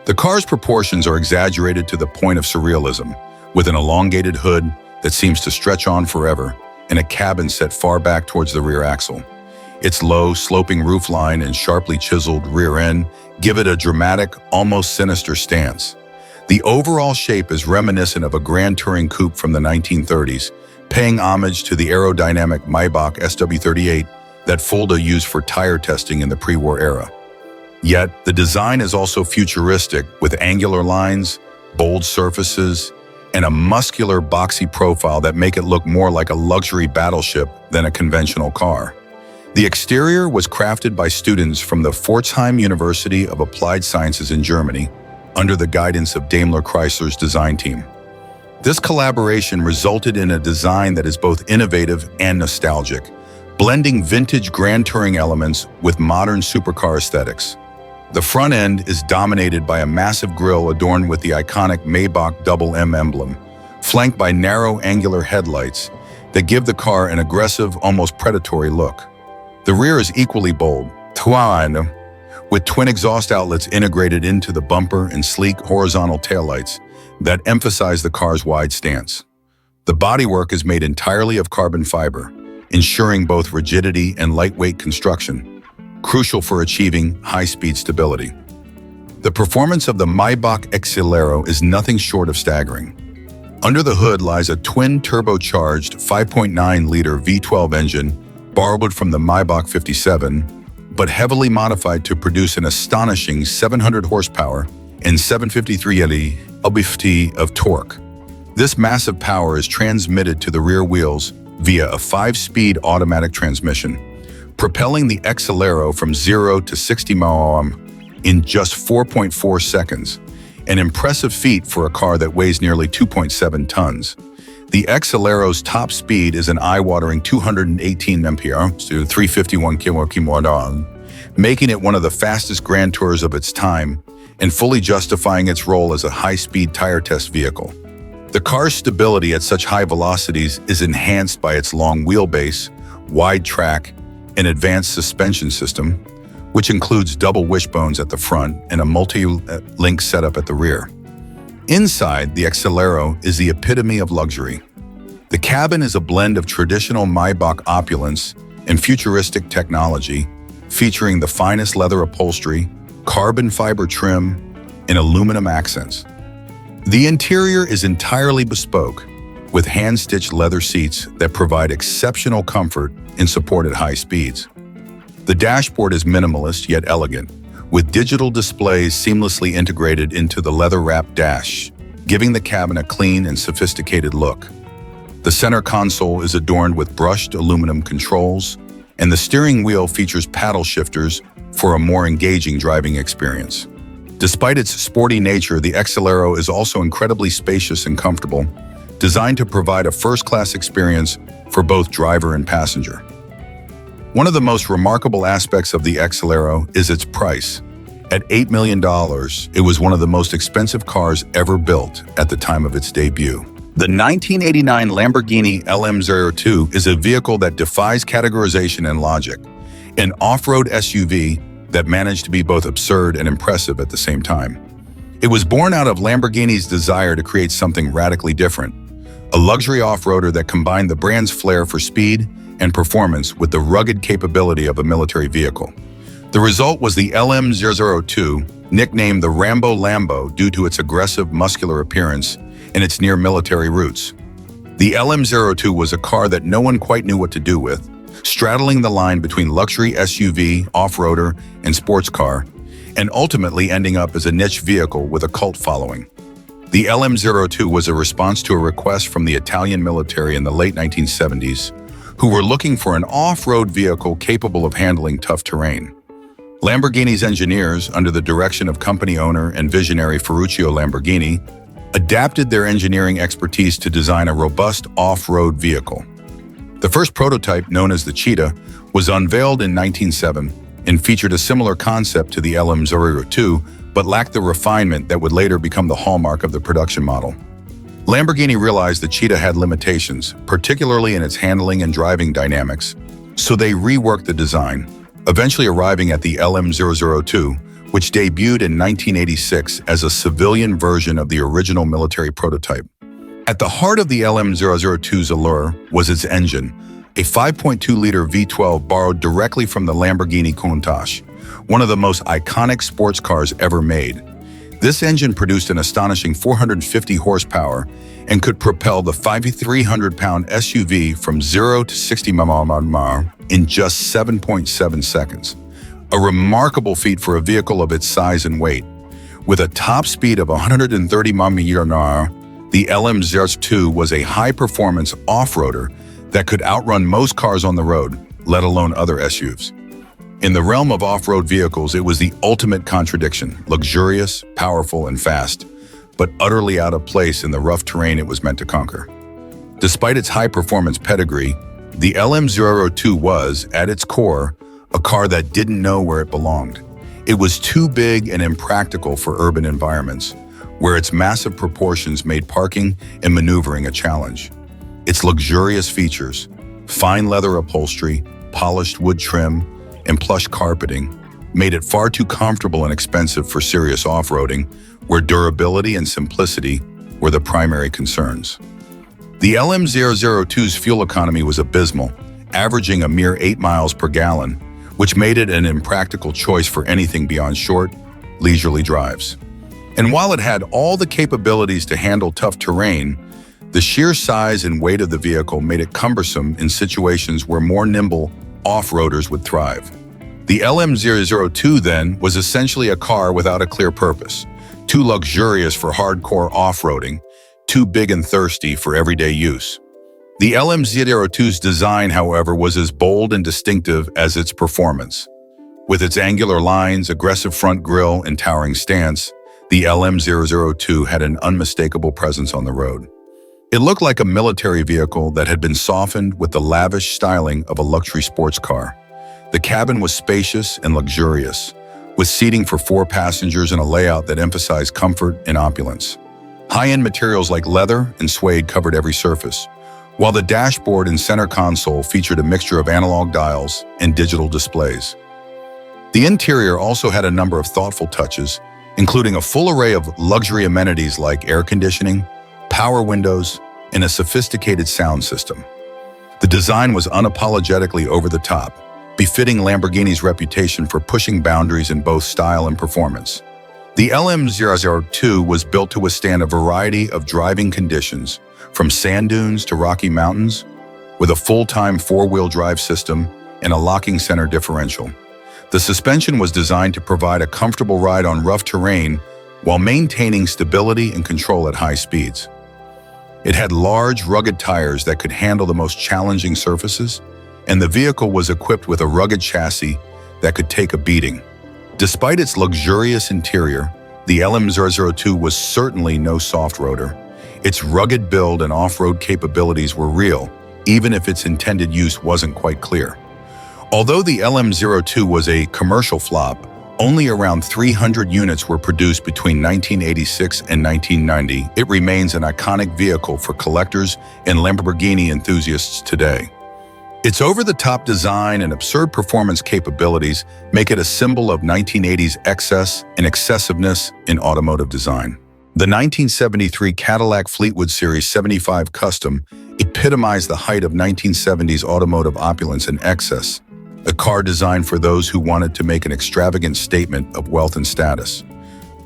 The car's proportions are exaggerated to the point of surrealism, with an elongated hood that seems to stretch on forever and a cabin set far back towards the rear axle. Its low, sloping roofline and sharply chiseled rear end give it a dramatic, almost sinister stance. The overall shape is reminiscent of a Grand Touring coupe from the 1930s, paying homage to the aerodynamic Maybach SW38 that Fulda used for tire testing in the pre-war era. Yet, the design is also futuristic, with angular lines, bold surfaces, and a muscular, boxy profile that make it look more like a luxury battleship than a conventional car. The exterior was crafted by students from the Pforzheim University of Applied Sciences in Germany, under the guidance of Daimler Chrysler's design team. This collaboration resulted in a design that is both innovative and nostalgic, blending vintage Grand Touring elements with modern supercar aesthetics. The front end is dominated by a massive grille adorned with the iconic Maybach double M emblem, flanked by narrow angular headlights that give the car an aggressive, almost predatory look. The rear is equally bold, with twin exhaust outlets integrated into the bumper and sleek horizontal taillights that emphasize the car's wide stance. The bodywork is made entirely of carbon fiber, ensuring both rigidity and lightweight construction, crucial for achieving high-speed stability. The performance of the Maybach Exelero is nothing short of staggering. Under the hood lies a twin-turbocharged 5.9-liter V12 engine borrowed from the Maybach 57, but heavily modified to produce an astonishing 700 horsepower and 753 lb-ft of torque. This massive power is transmitted to the rear wheels via a 5-speed automatic transmission, propelling the Exelero from 0 to 60 miles in just 4.4 seconds, an impressive feat for a car that weighs nearly 2.7 tons. The Exelero's top speed is an eye-watering 218 mph to 351 km/h, making it one of the fastest Grand Tours of its time and fully justifying its role as a high-speed tire test vehicle. The car's stability at such high velocities is enhanced by its long wheelbase, wide track, and advanced suspension system, which includes double wishbones at the front and a multi-link setup at the rear. Inside, the Exelero is the epitome of luxury. The cabin is a blend of traditional Maybach opulence and futuristic technology, featuring the finest leather upholstery, carbon fiber trim, and aluminum accents. The interior is entirely bespoke, with hand-stitched leather seats that provide exceptional comfort in support at high speeds. The dashboard is minimalist yet elegant, with digital displays seamlessly integrated into the leather-wrapped dash, giving the cabin a clean and sophisticated look. The center console is adorned with brushed aluminum controls, and the steering wheel features paddle shifters for a more engaging driving experience. Despite its sporty nature, the Exelero is also incredibly spacious and comfortable, designed to provide a first-class experience for both driver and passenger. One of the most remarkable aspects of the Exelero is its price. At $8 million, it was one of the most expensive cars ever built at the time of its debut. The 1989 Lamborghini LM002 is a vehicle that defies categorization and logic, an off-road SUV that managed to be both absurd and impressive at the same time. It was born out of Lamborghini's desire to create something radically different, a luxury off-roader that combined the brand's flair for speed and performance with the rugged capability of a military vehicle. The result was the LM002, nicknamed the Rambo Lambo due to its aggressive, muscular appearance and its near-military roots. The LM002 was a car that no one quite knew what to do with, straddling the line between luxury SUV, off-roader, and sports car, and ultimately ending up as a niche vehicle with a cult following. The LM002 was a response to a request from the Italian military in the late 1970s, who were looking for an off-road vehicle capable of handling tough terrain. Lamborghini's engineers, under the direction of company owner and visionary Ferruccio Lamborghini, adapted their engineering expertise to design a robust off-road vehicle. The first prototype, known as the Cheetah, was unveiled in 1907 and featured a similar concept to the LM002, but lacked the refinement that would later become the hallmark of the production model. Lamborghini realized the Cheetah had limitations, particularly in its handling and driving dynamics, so they reworked the design, eventually arriving at the LM002, which debuted in 1986 as a civilian version of the original military prototype. At the heart of the LM002's allure was its engine, a 5.2-liter V12 borrowed directly from the Lamborghini Countach, one of the most iconic sports cars ever made. This engine produced an astonishing 450 horsepower and could propel the 5,300-pound SUV from 0 to 60 mph in just 7.7 seconds. A remarkable feat for a vehicle of its size and weight. With a top speed of 130 mph, the LM002 was a high-performance off-roader that could outrun most cars on the road, let alone other SUVs. In the realm of off-road vehicles, it was the ultimate contradiction, luxurious, powerful, and fast, but utterly out of place in the rough terrain it was meant to conquer. Despite its high-performance pedigree, the LM002 was, at its core, a car that didn't know where it belonged. It was too big and impractical for urban environments, where its massive proportions made parking and maneuvering a challenge. Its luxurious features, fine leather upholstery, polished wood trim, and plush carpeting made it far too comfortable and expensive for serious off-roading, where durability and simplicity were the primary concerns. The LM002's fuel economy was abysmal, averaging a mere 8 miles per gallon, which made it an impractical choice for anything beyond short, leisurely drives. And while it had all the capabilities to handle tough terrain, the sheer size and weight of the vehicle made it cumbersome in situations where more nimble off-roaders would thrive. The LM002 then was essentially a car without a clear purpose, too luxurious for hardcore off-roading, too big and thirsty for everyday use. The LM002's design, however, was as bold and distinctive as its performance. With its angular lines, aggressive front grille, and towering stance, the LM002 had an unmistakable presence on the road. It looked like a military vehicle that had been softened with the lavish styling of a luxury sports car. The cabin was spacious and luxurious, with seating for 4 passengers and a layout that emphasized comfort and opulence. High-end materials like leather and suede covered every surface, while the dashboard and center console featured a mixture of analog dials and digital displays. The interior also had a number of thoughtful touches, including a full array of luxury amenities like air conditioning, power windows, and a sophisticated sound system. The design was unapologetically over the top, befitting Lamborghini's reputation for pushing boundaries in both style and performance. The LM002 was built to withstand a variety of driving conditions, from sand dunes to rocky mountains, with a full-time 4-wheel drive system and a locking center differential. The suspension was designed to provide a comfortable ride on rough terrain while maintaining stability and control at high speeds. It had large, rugged tires that could handle the most challenging surfaces, and the vehicle was equipped with a rugged chassis that could take a beating. Despite its luxurious interior, the LM002 was certainly no soft-roader. Its rugged build and off-road capabilities were real, even if its intended use wasn't quite clear. Although the LM002 was a commercial flop, only around 300 units were produced between 1986 and 1990. It remains an iconic vehicle for collectors and Lamborghini enthusiasts today. Its over-the-top design and absurd performance capabilities make it a symbol of 1980s excess and excessiveness in automotive design. The 1973 Cadillac Fleetwood Series 75 Custom epitomized the height of 1970s automotive opulence and excess, a car designed for those who wanted to make an extravagant statement of wealth and status.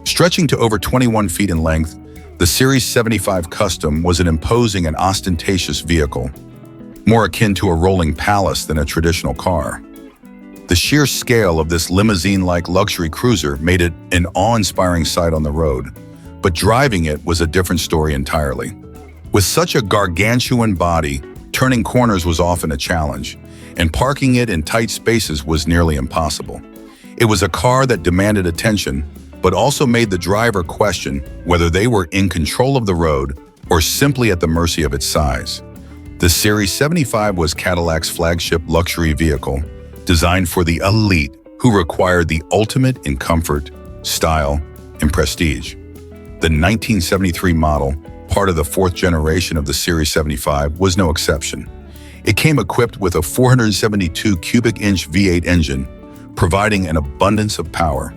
Stretching to over 21 feet in length, the Series 75 Custom was an imposing and ostentatious vehicle, more akin to a rolling palace than a traditional car. The sheer scale of this limousine-like luxury cruiser made it an awe-inspiring sight on the road, but driving it was a different story entirely. With such a gargantuan body, turning corners was often a challenge, and parking it in tight spaces was nearly impossible. It was a car that demanded attention, but also made the driver question whether they were in control of the road or simply at the mercy of its size. The Series 75 was Cadillac's flagship luxury vehicle, designed for the elite who required the ultimate in comfort, style, and prestige. The 1973 model, part of the 4th generation of the Series 75, was no exception. It came equipped with a 472 cubic inch V8 engine, providing an abundance of power.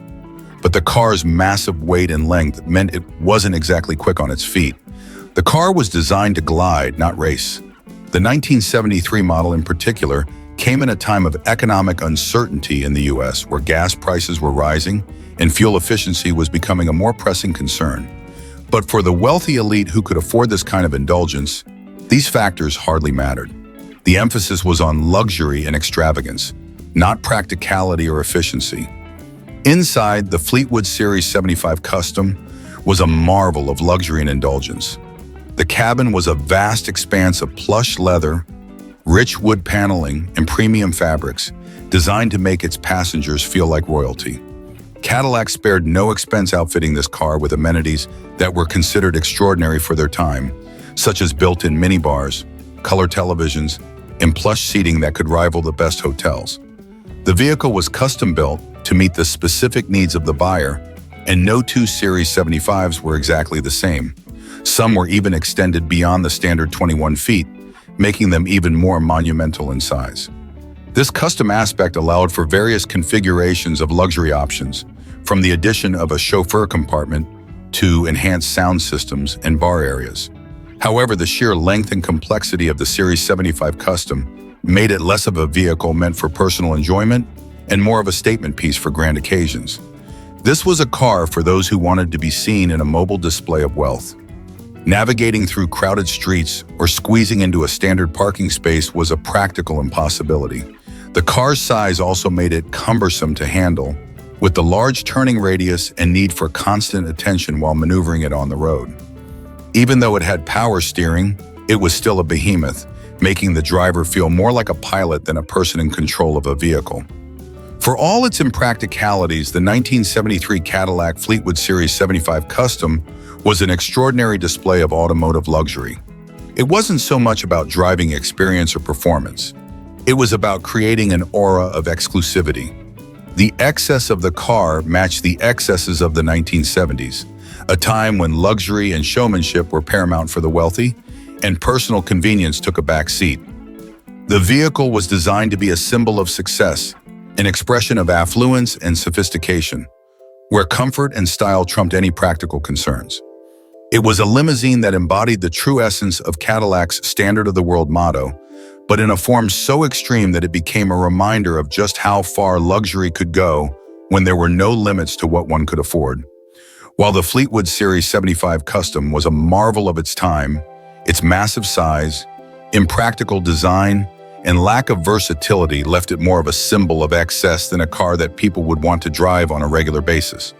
But the car's massive weight and length meant it wasn't exactly quick on its feet. The car was designed to glide, not race. The 1973 model in particular came in a time of economic uncertainty in the US, where gas prices were rising and fuel efficiency was becoming a more pressing concern. But for the wealthy elite who could afford this kind of indulgence, these factors hardly mattered. The emphasis was on luxury and extravagance, not practicality or efficiency. Inside, the Fleetwood Series 75 Custom was a marvel of luxury and indulgence. The cabin was a vast expanse of plush leather, rich wood paneling, and premium fabrics, designed to make its passengers feel like royalty. Cadillac spared no expense outfitting this car with amenities that were considered extraordinary for their time, such as built-in minibars, color televisions, and plush seating that could rival the best hotels. The vehicle was custom-built to meet the specific needs of the buyer, and no 2 Series 75s were exactly the same. Some were even extended beyond the standard 21 feet, making them even more monumental in size. This custom aspect allowed for various configurations of luxury options, from the addition of a chauffeur compartment to enhanced sound systems and bar areas. However, the sheer length and complexity of the Series 75 Custom made it less of a vehicle meant for personal enjoyment and more of a statement piece for grand occasions. This was a car for those who wanted to be seen in a mobile display of wealth. Navigating through crowded streets or squeezing into a standard parking space was a practical impossibility. The car's size also made it cumbersome to handle, with the large turning radius and need for constant attention while maneuvering it on the road. Even though it had power steering, it was still a behemoth, making the driver feel more like a pilot than a person in control of a vehicle. For all its impracticalities, the 1973 Cadillac Fleetwood Series 75 Custom was an extraordinary display of automotive luxury. It wasn't so much about driving experience or performance. It was about creating an aura of exclusivity. The excess of the car matched the excesses of the 1970s, a time when luxury and showmanship were paramount for the wealthy, and personal convenience took a back seat. The vehicle was designed to be a symbol of success, an expression of affluence and sophistication, where comfort and style trumped any practical concerns. It was a limousine that embodied the true essence of Cadillac's standard-of-the-world motto, but in a form so extreme that it became a reminder of just how far luxury could go when there were no limits to what one could afford. While the Fleetwood Series 75 Custom was a marvel of its time, its massive size, impractical design, and lack of versatility left it more of a symbol of excess than a car that people would want to drive on a regular basis.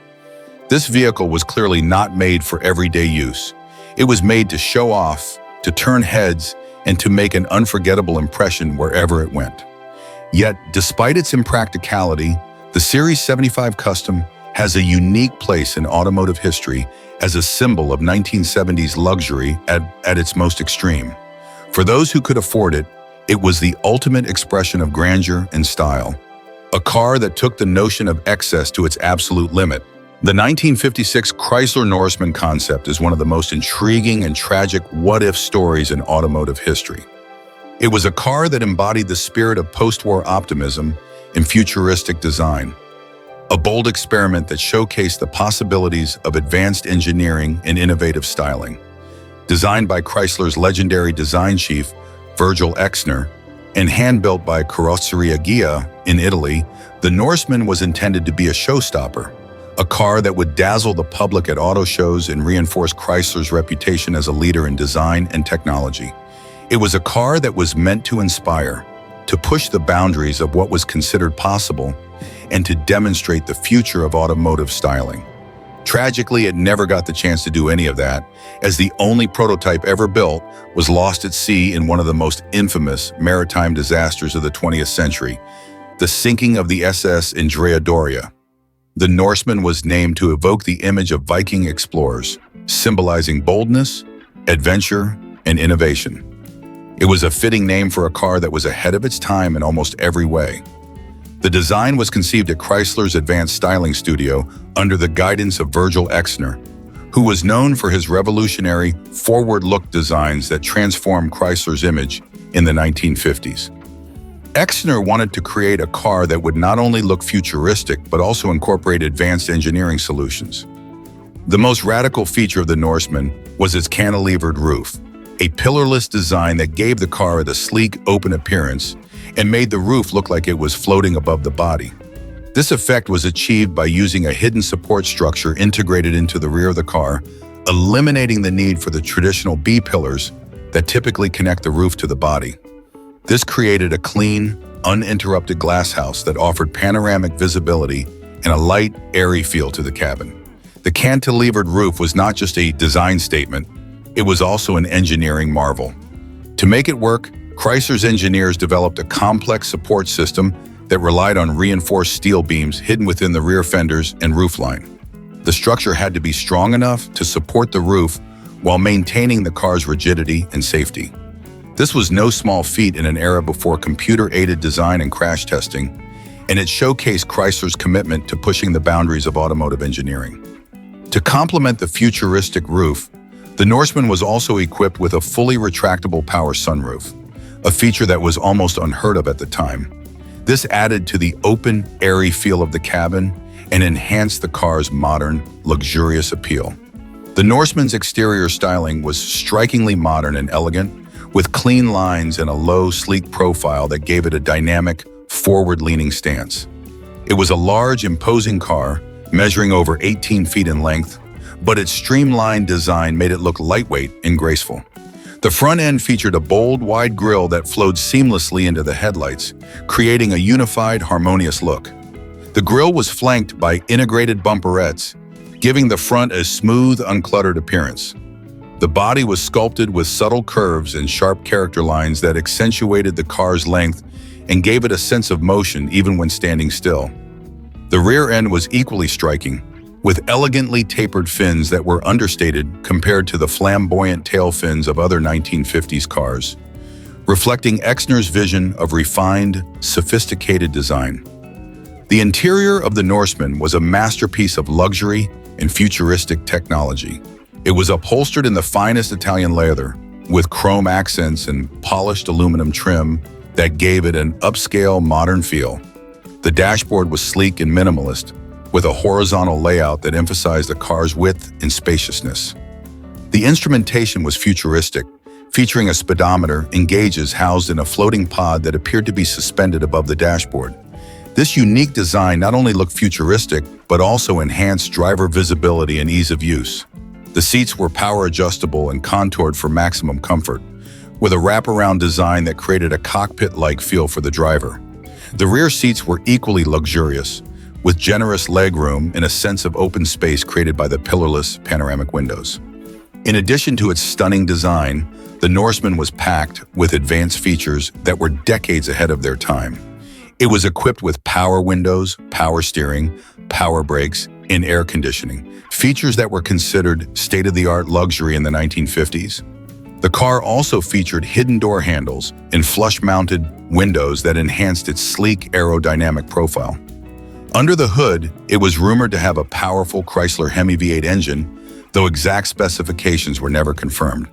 This vehicle was clearly not made for everyday use. It was made to show off, to turn heads, and to make an unforgettable impression wherever it went. Yet, despite its impracticality, the Series 75 Custom has a unique place in automotive history as a symbol of 1970s luxury at its most extreme. For those who could afford it, it was the ultimate expression of grandeur and style. A car that took the notion of excess to its absolute limit. The 1956 Chrysler Norseman concept is one of the most intriguing and tragic what-if stories in automotive history. It was a car that embodied the spirit of post-war optimism and futuristic design. A bold experiment that showcased the possibilities of advanced engineering and innovative styling. Designed by Chrysler's legendary design chief, Virgil Exner, and hand-built by Carrozzeria Ghia in Italy, the Norseman was intended to be a showstopper, a car that would dazzle the public at auto shows and reinforce Chrysler's reputation as a leader in design and technology. It was a car that was meant to inspire, to push the boundaries of what was considered possible, and to demonstrate the future of automotive styling. Tragically, it never got the chance to do any of that, as the only prototype ever built was lost at sea in one of the most infamous maritime disasters of the 20th century, the sinking of the SS Andrea Doria. The Norseman was named to evoke the image of Viking explorers, symbolizing boldness, adventure, and innovation. It was a fitting name for a car that was ahead of its time in almost every way. The design was conceived at Chrysler's Advanced Styling Studio under the guidance of Virgil Exner, who was known for his revolutionary forward-look designs that transformed Chrysler's image in the 1950s. Exner wanted to create a car that would not only look futuristic, but also incorporate advanced engineering solutions. The most radical feature of the Norseman was its cantilevered roof, a pillarless design that gave the car the sleek, open appearance and made the roof look like it was floating above the body. This effect was achieved by using a hidden support structure integrated into the rear of the car, eliminating the need for the traditional B-pillars that typically connect the roof to the body. This created a clean, uninterrupted glasshouse that offered panoramic visibility and a light, airy feel to the cabin. The cantilevered roof was not just a design statement, it was also an engineering marvel. To make it work, Chrysler's engineers developed a complex support system that relied on reinforced steel beams hidden within the rear fenders and roofline. The structure had to be strong enough to support the roof while maintaining the car's rigidity and safety. This was no small feat in an era before computer-aided design and crash testing, and it showcased Chrysler's commitment to pushing the boundaries of automotive engineering. To complement the futuristic roof, the Norseman was also equipped with a fully retractable power sunroof, a feature that was almost unheard of at the time. This added to the open, airy feel of the cabin and enhanced the car's modern, luxurious appeal. The Norseman's exterior styling was strikingly modern and elegant, with clean lines and a low, sleek profile that gave it a dynamic, forward-leaning stance. It was a large, imposing car, measuring over 18 feet in length, but its streamlined design made it look lightweight and graceful. The front end featured a bold, wide grille that flowed seamlessly into the headlights, creating a unified, harmonious look. The grille was flanked by integrated bumperettes, giving the front a smooth, uncluttered appearance. The body was sculpted with subtle curves and sharp character lines that accentuated the car's length and gave it a sense of motion even when standing still. The rear end was equally striking, with elegantly tapered fins that were understated compared to the flamboyant tail fins of other 1950s cars, reflecting Exner's vision of refined, sophisticated design. The interior of the Norseman was a masterpiece of luxury and futuristic technology. It was upholstered in the finest Italian leather, with chrome accents and polished aluminum trim that gave it an upscale, modern feel. The dashboard was sleek and minimalist, with a horizontal layout that emphasized the car's width and spaciousness. The instrumentation was futuristic, featuring a speedometer and gauges housed in a floating pod that appeared to be suspended above the dashboard. This unique design not only looked futuristic, but also enhanced driver visibility and ease of use. The seats were power adjustable and contoured for maximum comfort, with a wraparound design that created a cockpit-like feel for the driver. The rear seats were equally luxurious, with generous legroom and a sense of open space created by the pillarless panoramic windows. In addition to its stunning design, the Norseman was packed with advanced features that were decades ahead of their time. It was equipped with power windows, power steering, power brakes, and air conditioning, features that were considered state-of-the-art luxury in the 1950s. The car also featured hidden door handles and flush-mounted windows that enhanced its sleek aerodynamic profile. Under the hood, it was rumored to have a powerful Chrysler Hemi V8 engine, though exact specifications were never confirmed.